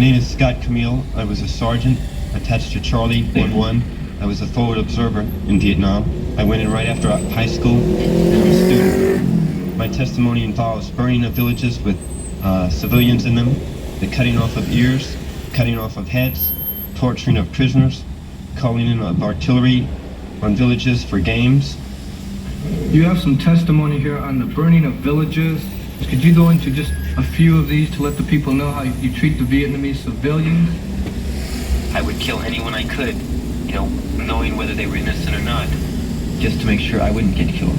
name is Scott Camille. I was a sergeant attached to Charlie 11. I was a forward observer in Vietnam. I went in right after high school and I'm a student. My testimony involves burning of villages with civilians in them, the cutting off of ears, cutting off of heads, torturing of prisoners, calling in of artillery on villages for games. You have some testimony here on the burning of villages. Could you go into just a few of these to let the people know how you treat the Vietnamese civilians? I would kill anyone I could, knowing whether they were innocent or not, just to make sure I wouldn't get killed.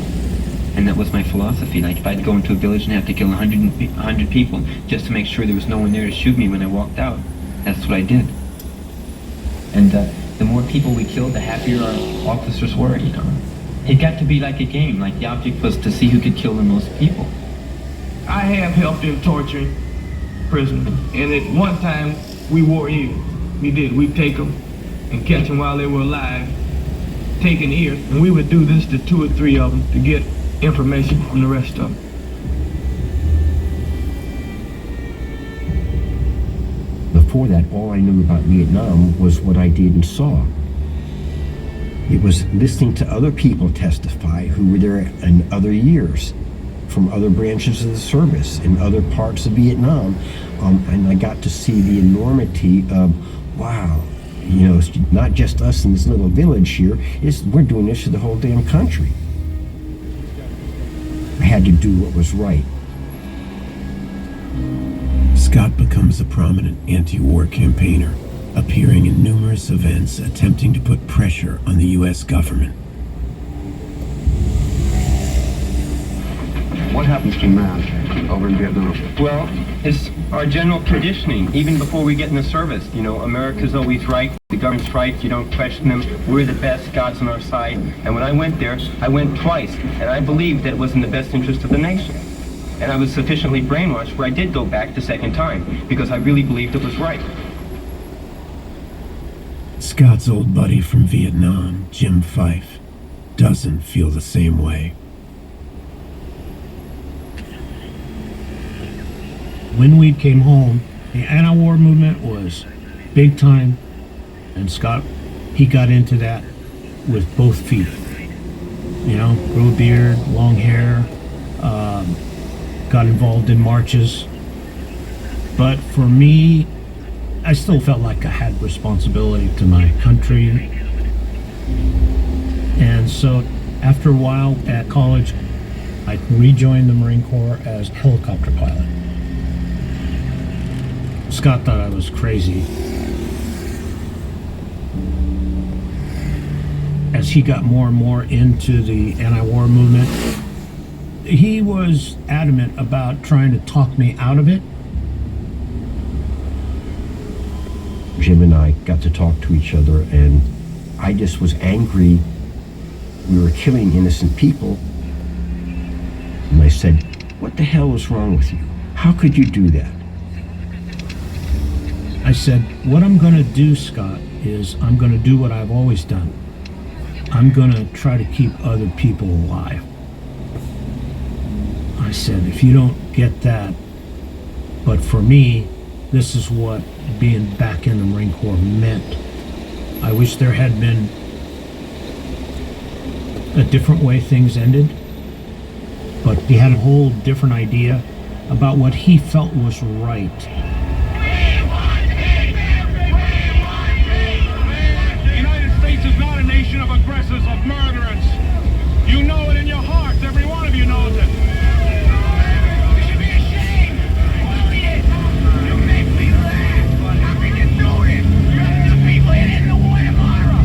And that was my philosophy. Like, if I'd go into a village and have to kill 100 people just to make sure there was no one there to shoot me when I walked out, that's what I did. And the more people we killed, the happier our officers were, It got to be like a game. Like, the object was to see who could kill the most people. I have helped in torturing prisoners, and at one time we wore ears. We did. We'd take them and catch them while they were alive, taking ears, and we would do this to 2 or 3 of them to get information from the rest of them. Before that, all I knew about Vietnam was what I did and saw. It was listening to other people testify who were there in other years, from other branches of the service in other parts of Vietnam, and I got to see the enormity of, wow, it's not just us in this little village here, we're doing this to the whole damn country. I had to do what was right. Scott becomes a prominent anti-war campaigner, appearing in numerous events attempting to put pressure on the U.S. government. What happens to man over in Vietnam? Well, it's our general conditioning, even before we get in the service. America's always right, the government's right, you don't question them, we're the best, God's on our side. And when I went there, I went twice, and I believed that it was in the best interest of the nation. And I was sufficiently brainwashed where I did go back the second time, because I really believed it was right. Scott's old buddy from Vietnam, Jim Fife, doesn't feel the same way. When we came home, the anti-war movement was big time, and Scott, he got into that with both feet. Grew a beard, long hair, got involved in marches. But for me, I still felt like I had responsibility to my country. And so after a while at college, I rejoined the Marine Corps as a helicopter pilot. Scott thought I was crazy. As he got more and more into the anti-war movement, he was adamant about trying to talk me out of it. Jim and I got to talk to each other, and I just was angry. We were killing innocent people. And I said, what the hell is wrong with you? How could you do that? I said, what I'm going to do, Scott, is I'm going to do what I've always done. I'm going to try to keep other people alive. I said, if you don't get that, but for me, this is what being back in the Marine Corps meant. I wish there had been a different way things ended, but he had a whole different idea about what he felt was right. Of aggressors, of murderers. You know it in your hearts. Every one of you knows it. You should be ashamed. You make me laugh. How can you do this? You're the people in it in the war tomorrow.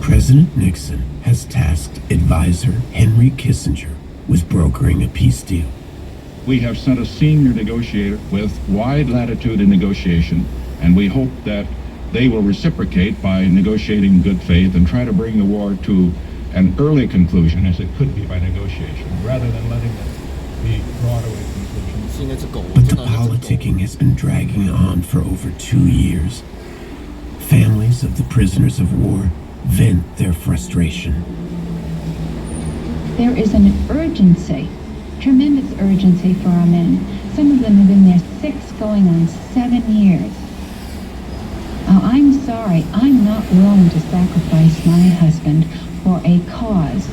President Nixon has tasked advisor Henry Kissinger with brokering a peace deal. We have sent a senior negotiator with wide latitude in negotiation, and we hope that they will reciprocate by negotiating in good faith and try to bring the war to an early conclusion as it could be by negotiation, rather than letting it be brought to a conclusion. But the politicking has been dragging on for over 2 years. Families of the prisoners of war vent their frustration. There is an urgency, tremendous urgency for our men. Some of them have been there 6 going on 7 years. Oh, I'm sorry, I'm not willing to sacrifice my husband for a cause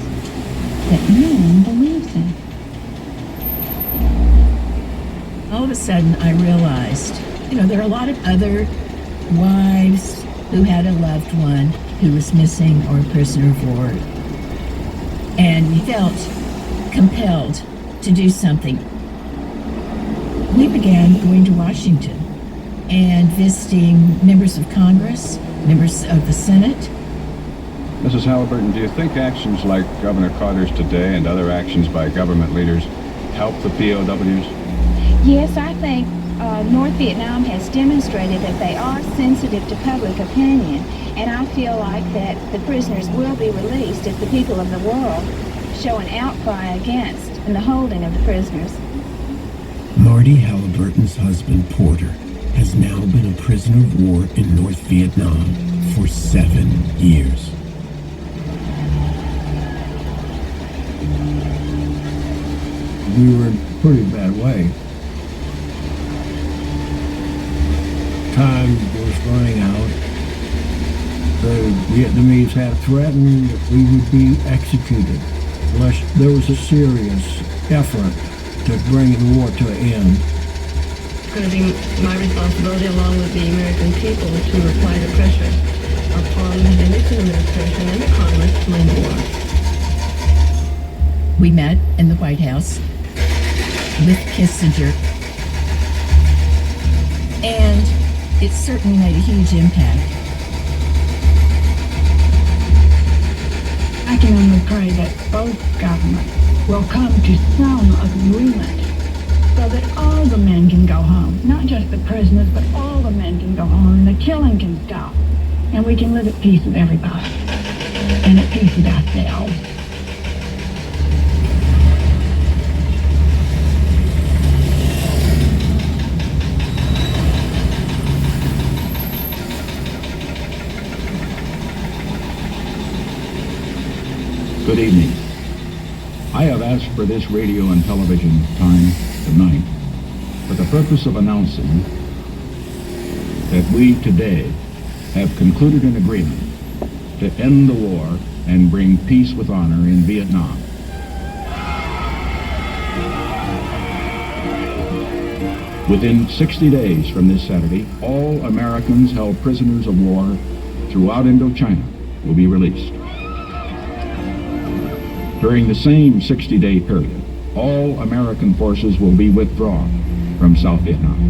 that no one believes in. All of a sudden, I realized, there are a lot of other wives who had a loved one who was missing or a prisoner of war, and we felt compelled to do something. We began going to Washington and visiting members of Congress, members of the Senate. Mrs. Halliburton, do you think actions like Governor Carter's today and other actions by government leaders help the POWs? Yes, I think North Vietnam has demonstrated that they are sensitive to public opinion, and I feel like that the prisoners will be released if the people of the world show an outcry against the holding of the prisoners. Marty Halliburton's husband, Porter, has now been a prisoner of war in North Vietnam for 7 years. We were in a pretty bad way. Time was running out. The Vietnamese had threatened that we would be executed unless there was a serious effort to bring the war to an end. It's going to be my responsibility, along with the American people, to apply the pressure upon the Nixon administration and the Congress to end the war. We met in the White House with Kissinger, and it certainly made a huge impact. I can only pray that both governments will come to some agreement so that all the men can go home. Not just the prisoners, but all the men can go home, and the killing can stop. And we can live at peace with everybody, and at peace with ourselves. Good evening. I have asked for this radio and television time tonight for the purpose of announcing that we today have concluded an agreement to end the war and bring peace with honor in Vietnam. Within 60 days from this Saturday, all Americans held prisoners of war throughout Indochina will be released. During the same 60-day period, all American forces will be withdrawn from South Vietnam.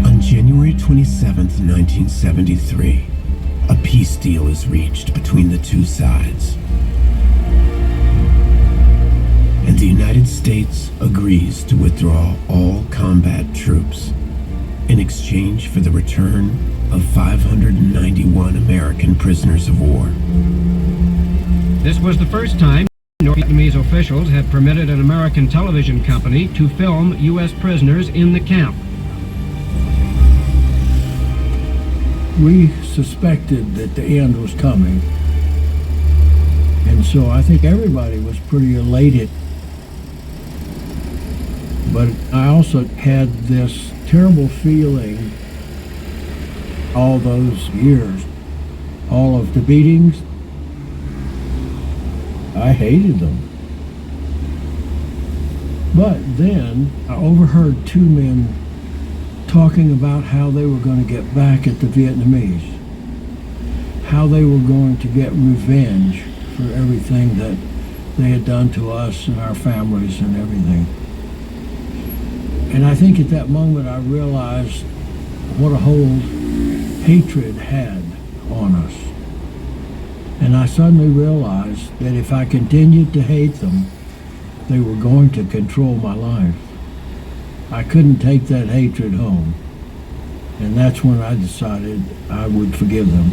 On January 27th, 1973, a peace deal is reached between the two sides. And the United States agrees to withdraw all combat troops in exchange for the return of 591 American prisoners of war. This was the first time North Vietnamese officials had permitted an American television company to film U.S. prisoners in the camp. We suspected that the end was coming, and so I think everybody was pretty elated. But I also had this terrible feeling all those years, all of the beatings, I hated them. But then I overheard 2 men talking about how they were going to get back at the Vietnamese, how they were going to get revenge for everything that they had done to us and our families and everything. And I think at that moment I realized what a hold hatred had on us. And I suddenly realized that if I continued to hate them, they were going to control my life. I couldn't take that hatred home. And that's when I decided I would forgive them.